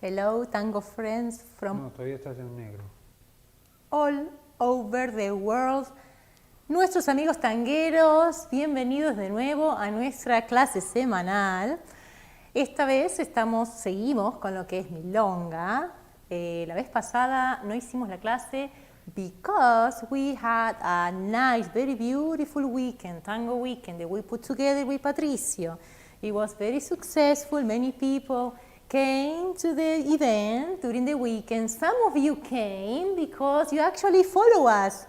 Hello, Tango friends from No, todavía estás en negro. all over the world. Nuestros amigos tangueros, bienvenidos de nuevo a nuestra clase semanal. Esta vez seguimos con lo que es Milonga. La vez pasada no hicimos la clase because we had a nice, very beautiful weekend, Tango weekend, that we put together with Patricio. It was very successful. Many people came to the event during the weekend. Some of you came because you actually follow us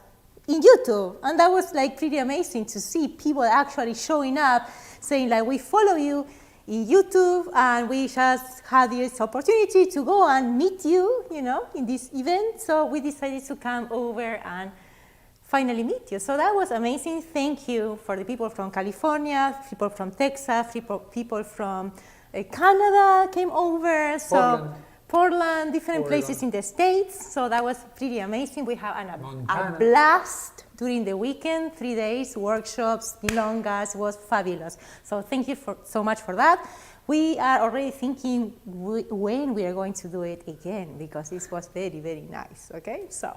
in YouTube, and that was like pretty amazing to see people actually showing up saying like, we follow you in YouTube, and we just had this opportunity to go and meet you, in this event. So we decided to come over and finally meet you. So that was amazing. Thank you for the people from California, people from Texas, people from Canada came over. So Portland, different places in the States. So that was pretty amazing. We had a blast during the weekend, 3 days, workshops, milongas. It was fabulous. So thank you so much for that. We are already thinking when we are going to do it again, because this was very, very nice, okay? So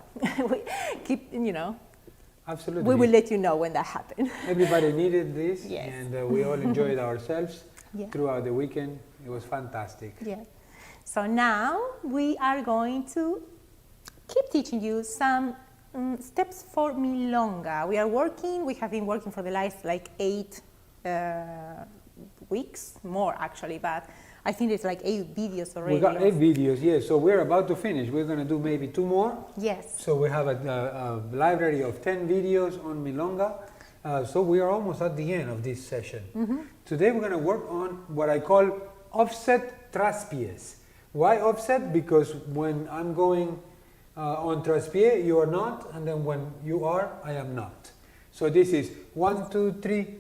we keep, Absolutely. we will let you know when that happens. Everybody needed this, yes. And we all enjoyed ourselves yeah. throughout the weekend. It was fantastic. Yeah. So now we are going to keep teaching you some steps for Milonga. We have been working for the last 8 weeks, more actually, but I think it's 8 videos already. We got 8 videos, yes. So we're about to finish. We're going to do maybe 2 more. Yes. So we have a library of 10 videos on Milonga. So we are almost at the end of this session. Mm-hmm. Today we're going to work on what I call offset traspies. Why offset? Because when I'm going on traspié, you are not, and then when you are, I am not. So this is 1, 2, 3.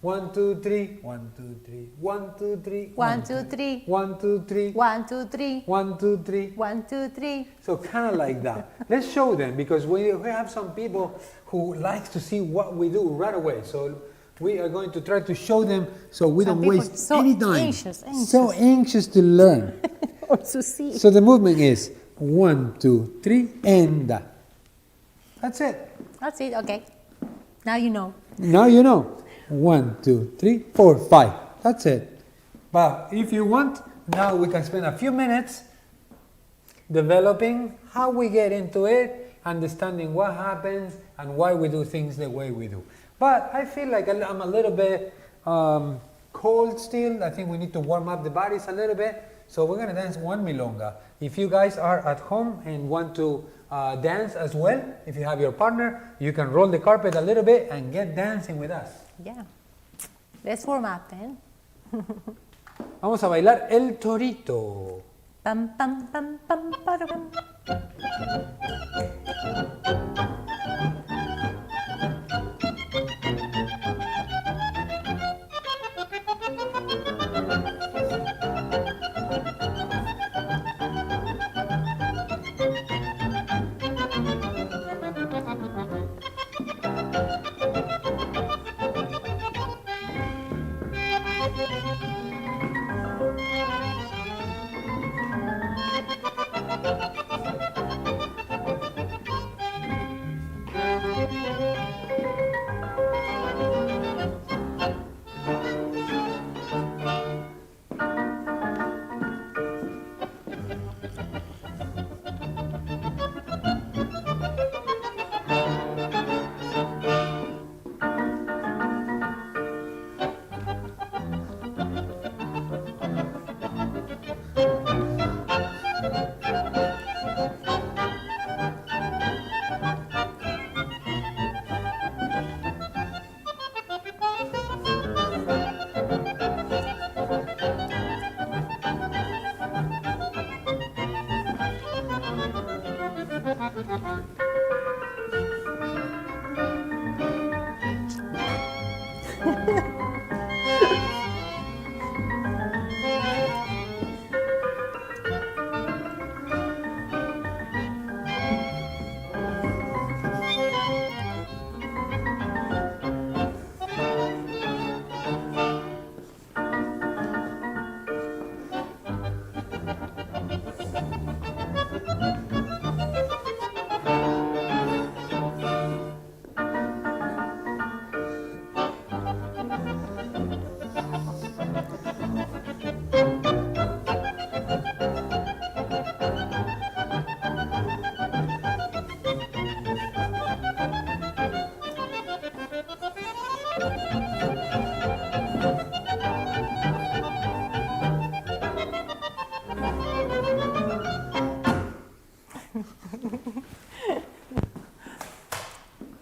1, 2, 3, 1, 2, 3, 1, 2, 3, 1, 2, 3, 1, 2, 3, 1, 2, 3, 1, 2, 3, 1, 2, 3. So kind of like that. Let's show them, because we have some people who like to see what we do right away. So we are going to try to show them so we don't waste any time. Anxious. So anxious to learn. Or to see. So the movement is 1, 2, 3, and that's it. That's it, okay. Now you know. Now you know. 1, 2, 3, 4, 5. That's it. But if you want, now we can spend a few minutes developing how we get into it, understanding what happens and why we do things the way we do. But I feel like I'm a little bit cold still. I think we need to warm up the bodies a little bit. So we're going to dance one milonga. If you guys are at home and want to dance as well, if you have your partner, you can roll the carpet a little bit and get dancing with us. Yeah. Let's warm up then. Vamos a bailar el torito. Pam, pam, pam, pam, pam.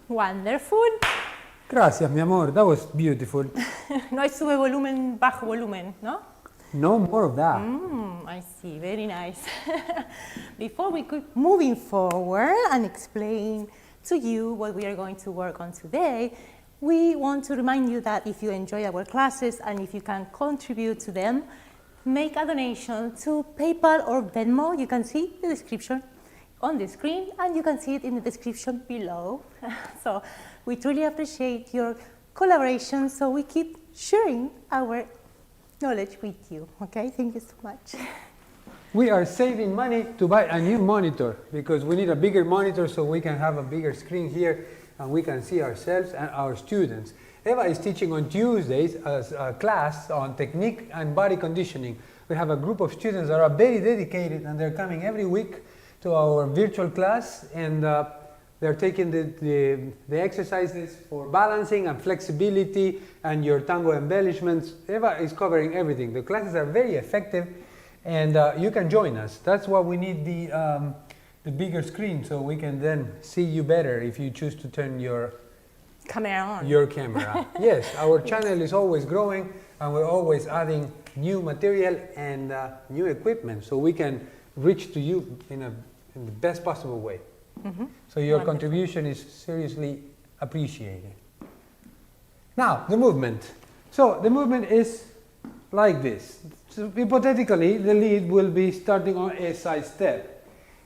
Wonderful. Gracias, mi amor. That was beautiful. No hay sube volumen, bajo volumen, ¿no? No more of that. I see, very nice. Before we keep moving forward and explain to you what we are going to work on today, we want to remind you that if you enjoy our classes and if you can contribute to them, make a donation to PayPal or Venmo. You can see the description on the screen and you can see it in the description below. So we truly appreciate your collaboration, so we keep sharing our knowledge with you. Okay, thank you so much. We are saving money to buy a new monitor because we need a bigger monitor so we can have a bigger screen here and we can see ourselves and our students. Eva is teaching on Tuesdays as a class on technique and body conditioning. We have a group of students that are very dedicated and they're coming every week to our virtual class, and they're taking the exercises for balancing and flexibility and your tango embellishments. Eva is covering everything. The classes are very effective, and you can join us. That's why we need the bigger screen so we can then see you better if you choose to turn your camera on. Yes, our channel is always growing and we're always adding new material and new equipment so we can reach to you in the best possible way. So your contribution is seriously appreciated. Now, the movement. So the movement is like this. So hypothetically, the lead will be starting on a side step.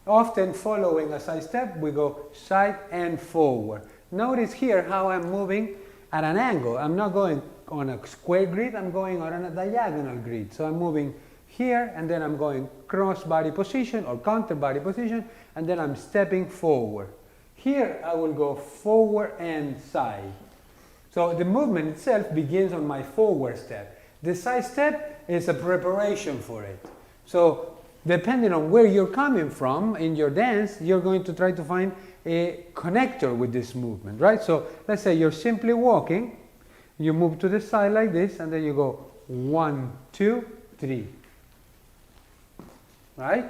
Often following a side step, we go side and forward. Notice here how I'm moving at an angle. I'm not going on a square grid, I'm going on a diagonal grid. So I'm moving here and then I'm going cross body position or counter body position, and then I'm stepping forward. Here I will go forward and side. So the movement itself begins on my forward step. The side step is a preparation for it. So depending on where you're coming from in your dance, you're going to try to find a connector with this movement, right? So let's say you're simply walking, you move to the side like this, and then you go 1, 2, 3. Right?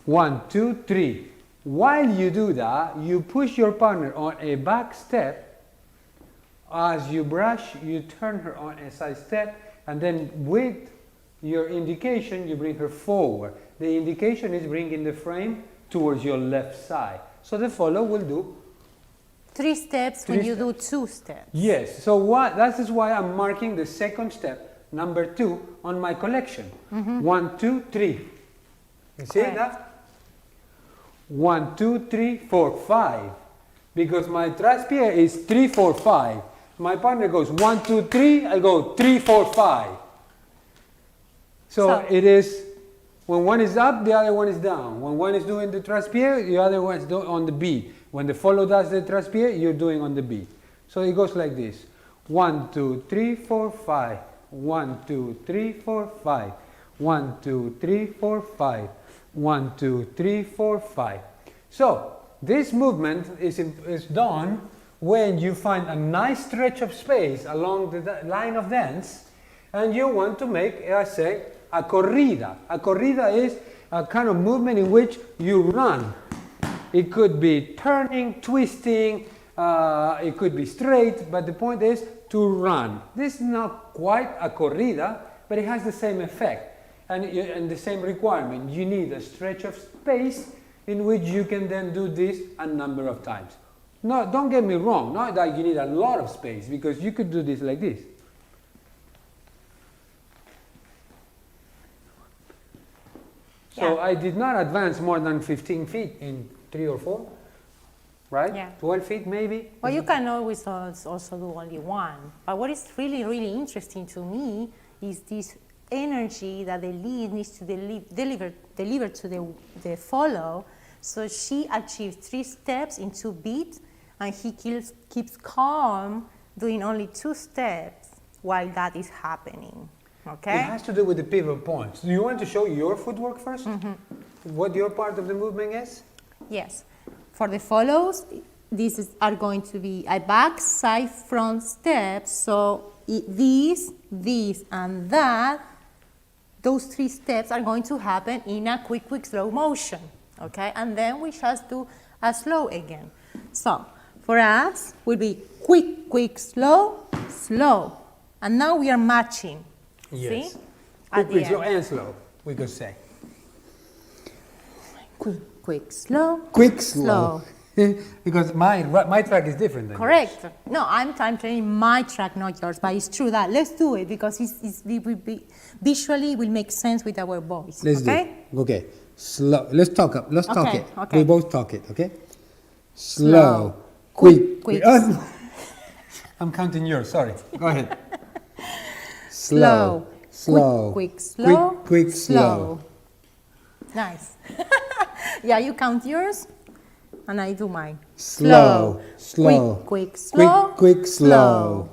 1, 2, 3. While you do that, you push your partner on a back step. As you brush, you turn her on a side step, and then with your indication, you bring her forward. The indication is bringing the frame towards your left side. So the follow will do 3 steps when you do 2 steps. Yes, so that is why I'm marking the second step, number 2, on my collection. 1, 2, 3. You see that? 1, 2, 3, 4, 5. Because my traspié is 3, 4, 5. My partner goes 1, 2, 3, I go 3, 4, 5. So it is, when one is up, the other one is down. When one is doing the traspié, the other one is on the beat. When the follow does the traspié, you're doing on the beat. So it goes like this. 1, 2, 3, 4, 5. 1, 2, 3, 4, 5. 1, 2, 3, 4, 5. 1, 2, 3, 4, 5. So this movement is done when you find a nice stretch of space along the line of dance and you want to make, I say, a corrida. A corrida is a kind of movement in which you run. It could be turning, twisting, it could be straight, but the point is to run. This is not quite a corrida, but it has the same effect and the same requirement. You need a stretch of space in which you can then do this a number of times. No, don't get me wrong, not that you need a lot of space, because you could do this like this. So I did not advance more than 15 feet in 3 or 4, right? Yeah. 12 feet maybe? Well, you can always also do only 1. But what is really, really interesting to me is this energy that the lead needs to deliver to the follow. So she achieves 3 steps in 2 beats, and he keeps calm, doing only 2 steps while that is happening. Okay? It has to do with the pivot points. Do you want to show your footwork first? What your part of the movement is? Yes. For the follows, are going to be a back, side, front step. So these, and that, those 3 steps are going to happen in a quick, slow motion. Okay, and then we just do a slow again. So for us, will be quick, slow, slow. And now we are matching. Yes. See? At the Quick, slow, end. and slow, we could say. Quick, slow. Quick, slow. Because my track is different than Correct. yours. No, I'm playing my track, not yours, but it's true that. Let's do it because visually it will make sense with our voice. Let's do it. Okay. Slow. Let's talk it. Okay. We both talk it, okay? Slow. Quick. Oh, I'm counting yours, sorry. Go ahead. Slow. Quick, slow. Quick, slow. Nice. Yeah, you count yours and I do mine. Slow. Quick, slow. Quick, slow.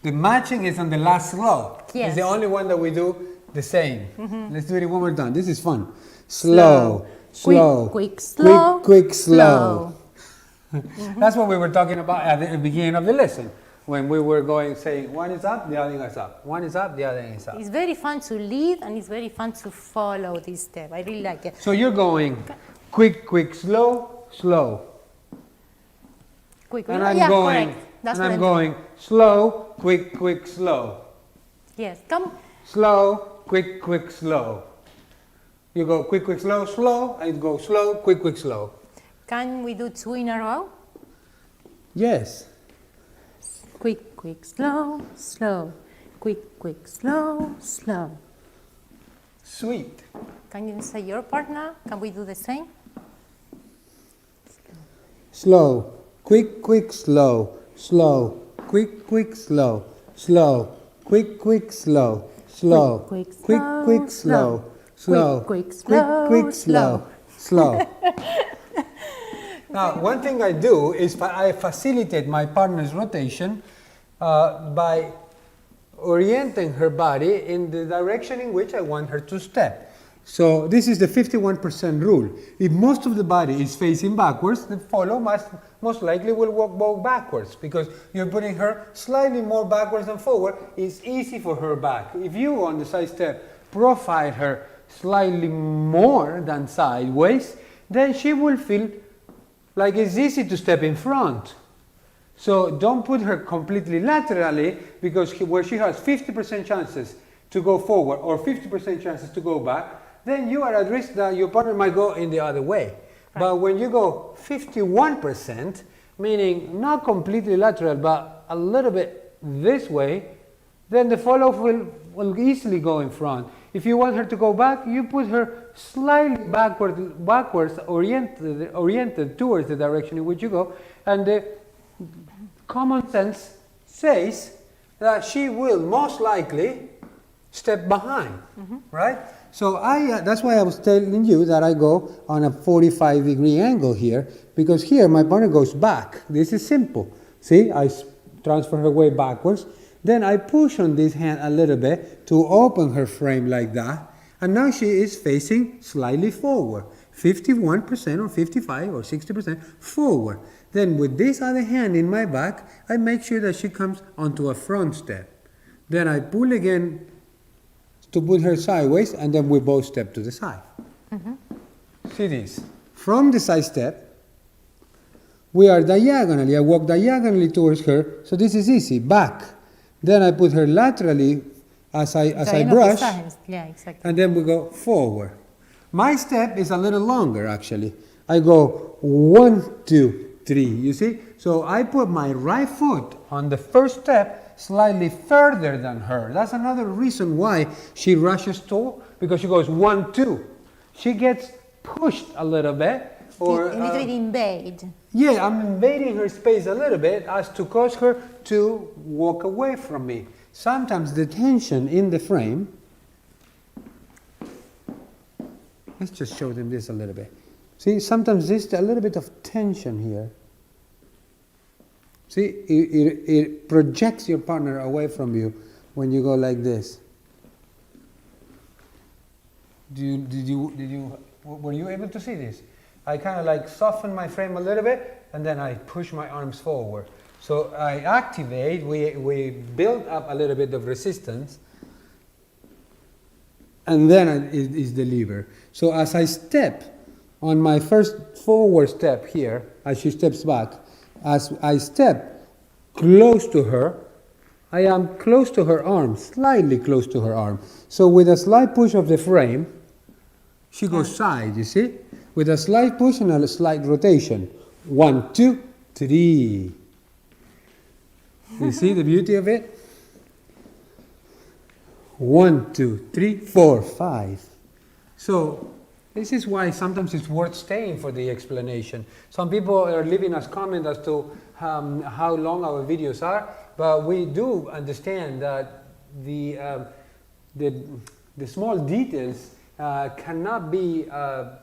The matching is on the last slow. Yes. It's the only one that we do the same. Let's do it one more time. This is fun. Slow. Quick, slow. Quick, slow. That's what we were talking about at the beginning of the lesson. When we were saying one is up, the other is up. One is up, the other is up. It's very fun to lead and it's very fun to follow this step. I really like it. So you're going quick, slow, slow. Quick, And I'm yeah, going, correct. That's and what I'm going slow, quick, slow. Yes, come. Slow, quick, slow. You go quick, slow, slow. I go slow, quick, slow. Can we do 2 in a row? Yes. Quick, slow, slow. Quick, slow, slow. Sweet. Can you say your part now? Can we do the same? Slow, quick, slow, slow, quick, slow, slow, quick, slow, slow, quick, slow, slow, quick, slow. Now, one thing I do is I facilitate my partner's rotation by orienting her body in the direction in which I want her to step. So this is the 51% rule. If most of the body is facing backwards, the follow most likely will walk backwards because you're putting her slightly more backwards than forward. It's easy for her back. If you on the side step profile her slightly more than sideways, then she will feel like it's easy to step in front. So don't put her completely laterally because where she has 50% chances to go forward or 50% chances to go back, then you are at risk that your partner might go in the other way. Right. But when you go 51%, meaning not completely lateral but a little bit this way, then the follow will easily go in front. If you want her to go back, you put her slightly backwards oriented towards the direction in which you go, and the common sense says that she will most likely step behind, right? So that's why I was telling you that I go on a 45-degree angle here, because here my partner goes back. This is simple. See, I transfer her weight backwards. Then I push on this hand a little bit to open her frame like that. And now she is facing slightly forward, 51% or 55 or 60% forward. Then with this other hand in my back, I make sure that she comes onto a front step. Then I pull again to put her sideways, and then we both step to the side. See this? From the side step, we are diagonally. I walk diagonally towards her, so this is easy. Back. Then I put her laterally as I brush, yeah, exactly. and then we go forward. My step is a little longer, actually. I go 1, 2, 3, you see? So I put my right foot on the first step slightly further than her. That's another reason why she rushes to, because she goes 1, 2. She gets pushed a little bit. Or literally invade. Yeah, I'm invading her space a little bit as to cause her to walk away from me. Sometimes the tension in the frame, let's just show them this a little bit. See, sometimes there's a little bit of tension here. See, it projects your partner away from you when you go like this. Were you able to see this? I kind of like soften my frame a little bit, and then I push my arms forward. So I activate, we build up a little bit of resistance, and then it is the lever. So as I step on my first forward step here, as she steps back, as I step close to her, I am close to her arm, slightly close to her arm. So with a slight push of the frame, she goes side, you see? With a slight push and a slight rotation. 1, 2, 3. You see the beauty of it? 1, 2, 3, 4, 5. So this is why sometimes it's worth staying for the explanation. Some people are leaving us comments as to how long our videos are, but we do understand that the small details cannot be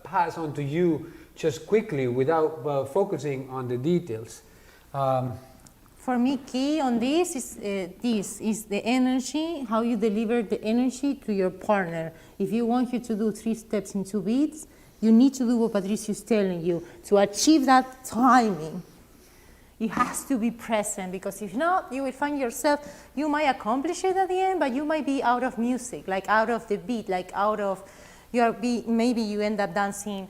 passed on to you just quickly without focusing on the details. For me, key on this is the energy, how you deliver the energy to your partner. If you want you to do 3 steps in 2 beats, you need to do what Patricio is telling you. To achieve that timing, it has to be present, because if not, you will find yourself, you might accomplish it at the end, but you might be out of music, like out of the beat, like out of your beat. Maybe you end up dancing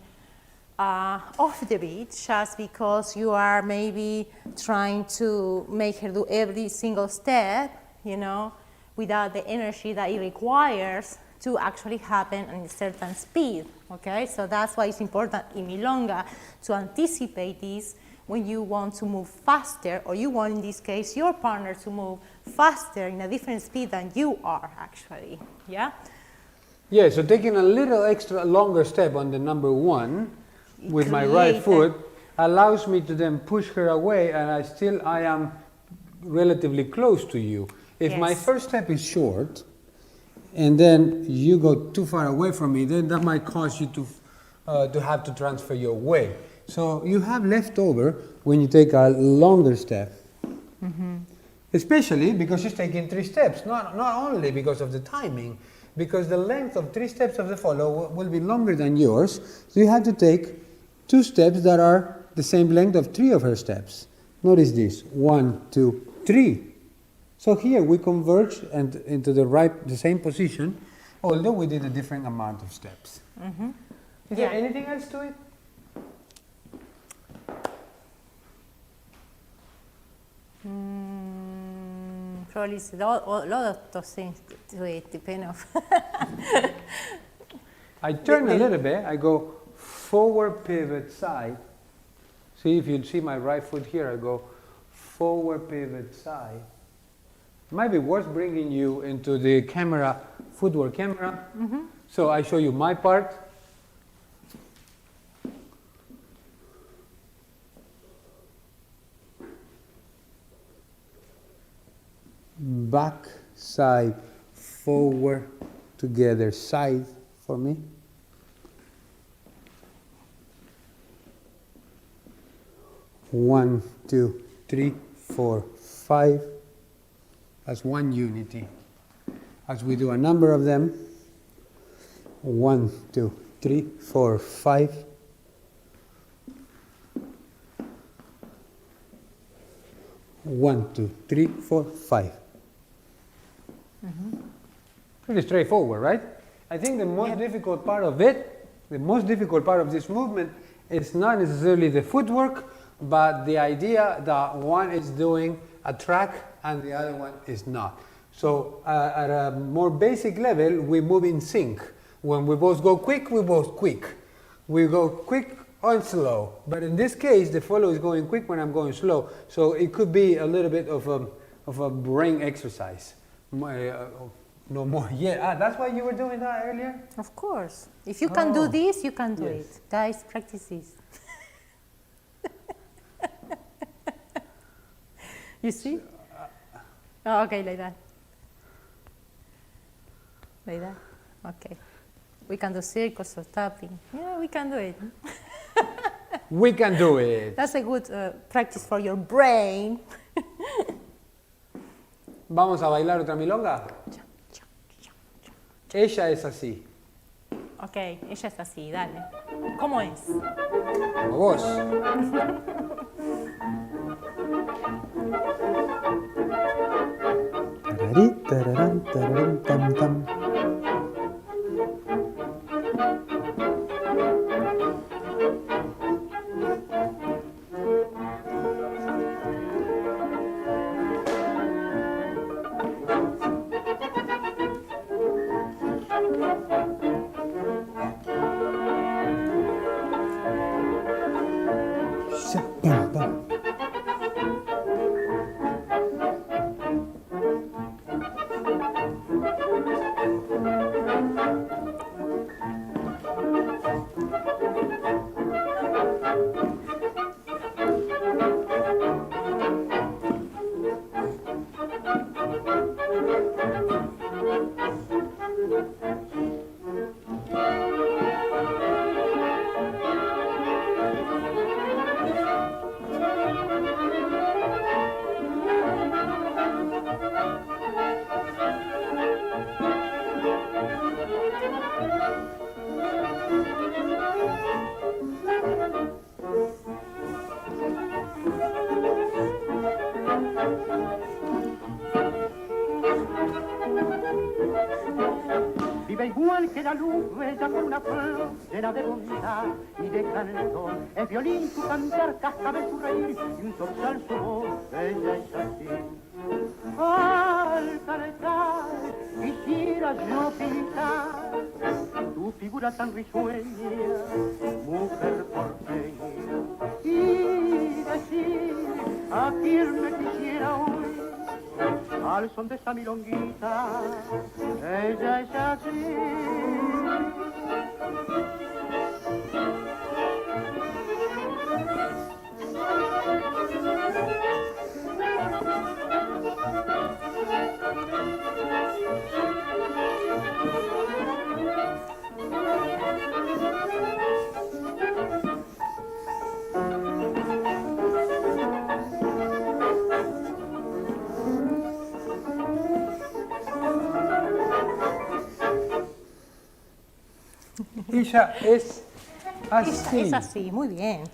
off the beat just because you are maybe trying to make her do every single step, you know, without the energy that it requires to actually happen at a certain speed, okay? So that's why it's important in Milonga to anticipate this when you want to move faster, or you want, in this case, your partner to move faster in a different speed than you are actually, yeah? Yeah, so taking a little extra longer step on the number 1 with my right foot allows me to then push her away, and I am relatively close to you. If my first step is short, and then you go too far away from me, then that might cause you to have to transfer your weight. So you have leftover when you take a longer step. Especially because she's taking 3 steps, not only because of the timing, because the length of 3 steps of the follow will be longer than yours, so you have to take 2 steps that are the same length of 3 of her steps. Notice this, 1, 2, 3. So here we converge into the same position, although we did a different amount of steps. Is there anything else to it? Probably a lot of those things to it, depending on. I turn a little bit, I go forward pivot side. See, if you see my right foot here, I go forward pivot side. It might be worth bringing you into the camera, footwork camera. So I show you my part. Back, side, forward, together, side for me. One, 2, 3, 4, 5. That's one unity. As we do a number of them, 1, 2, 3, 4, 5. One, 2, 3, 4, 5. Pretty straightforward, right? I think the most difficult part of it, the most difficult part of this movement is not necessarily the footwork, but the idea that one is doing a track and the other one is not. So at a more basic level, we move in sync. When we both go quick, we both quick. We go quick or slow. But in this case, the follow is going quick when I'm going slow. So it could be a little bit of a brain exercise. No more. Yeah, that's why you were doing that earlier? Of course. If you can do this, you can do it. Guys, practice this. You see? Oh, okay, like that. Like that? Okay. We can do circles or tapping. Yeah, we can do it. We can do it. That's a good practice for your brain. ¿Vamos a bailar otra milonga? Ella es así. Ok, ella es así, dale. ¿Cómo es? Como vos. Vive igual que la luz, bella con una flor llena de bondad y de canto. Es violín su cantar, cascabel su reír y un zorzal su voz, ella es así. Al cantar quisiera yo pintar tu figura tan risueña, mujer porteña, y decir a quien me quisiera hoy al son de esa milonguita, ella es así. Isha es así. Es así, muy bien.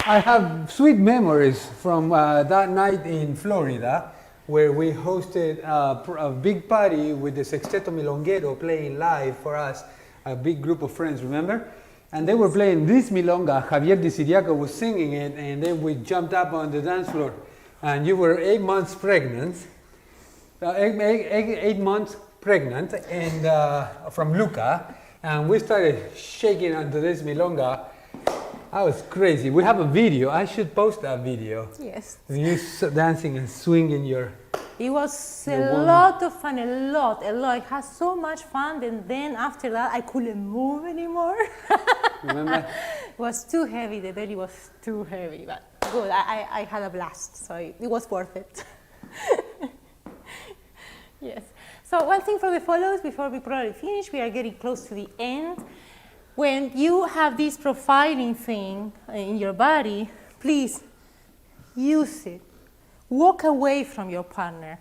I have sweet memories from that night in Florida where we hosted a big party with the Sexteto Milonguero playing live for us, a big group of friends, remember? And they were playing this milonga, Javier Di Siriaco was singing it, and then we jumped up on the dance floor. And you were 8 months pregnant, 8 months pregnant, and from Luca, and we started shaking onto this milonga. I was crazy. We have a video. I should post that video. Yes. You dancing and swinging your... It was a lot of fun, a lot. I had so much fun, and then after that, I couldn't move anymore. Remember? It was too heavy, the belly was too heavy, but good, I had a blast, so it was worth it. Yes. So one thing for the follows, before we probably finish, we are getting close to the end. When you have this profiling thing in your body, please use it. Walk away from your partner.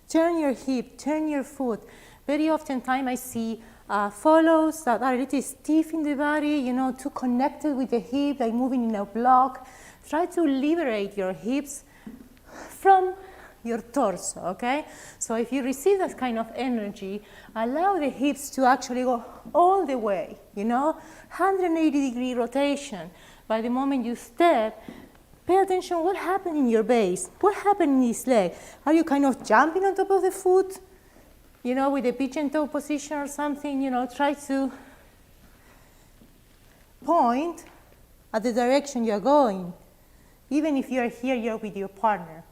Turn your hip, turn your foot. Very often I see follows that are a little stiff in the body, you know, too connected with the hip, like moving in a block. Try to liberate your hips from your torso, okay? So if you receive that kind of energy, allow the hips to actually go all the way, you know, 180-degree rotation. By the moment you step, pay attention what happened in your base, what happened in this leg. Are you kind of jumping on top of the foot, you know, with a pigeon toe position or something, you know, try to point at the direction you're going. Even if you're here, you're with your partner.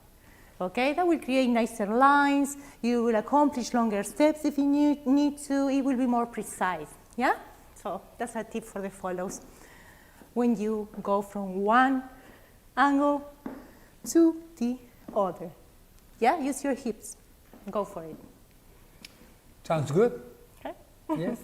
Okay, that will create nicer lines. You will accomplish longer steps if you need to. It will be more precise. Yeah? So that's a tip for the follows. When you go from one angle to the other. Yeah, use your hips. Go for it. Sounds good. Okay? Yes.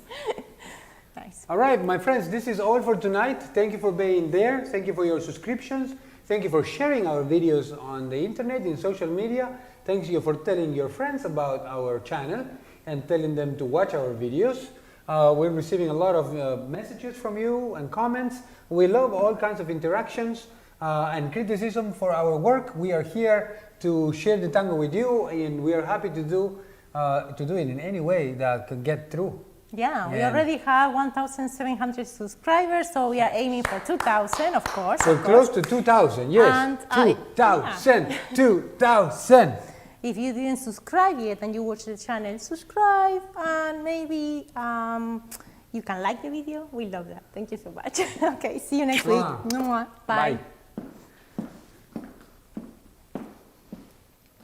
Nice. All right, my friends, this is all for tonight. Thank you for being there. Thank you for your subscriptions. Thank you for sharing our videos on the internet, in social media. Thank you for telling your friends about our channel and telling them to watch our videos. We're receiving a lot of messages from you and comments. We love all kinds of interactions. and criticism for our work. We are here to share the tango with you, and we are happy to do it in any way that can get through. Yeah, we already have 1,700 subscribers, so we are aiming for 2,000, of course. So close to 2,000, yes. And, 2,000, 2,000. If you didn't subscribe yet and you watch the channel, subscribe, and maybe you can like the video. We love that. Thank you so much. Okay, see you next week. Bye. Bye.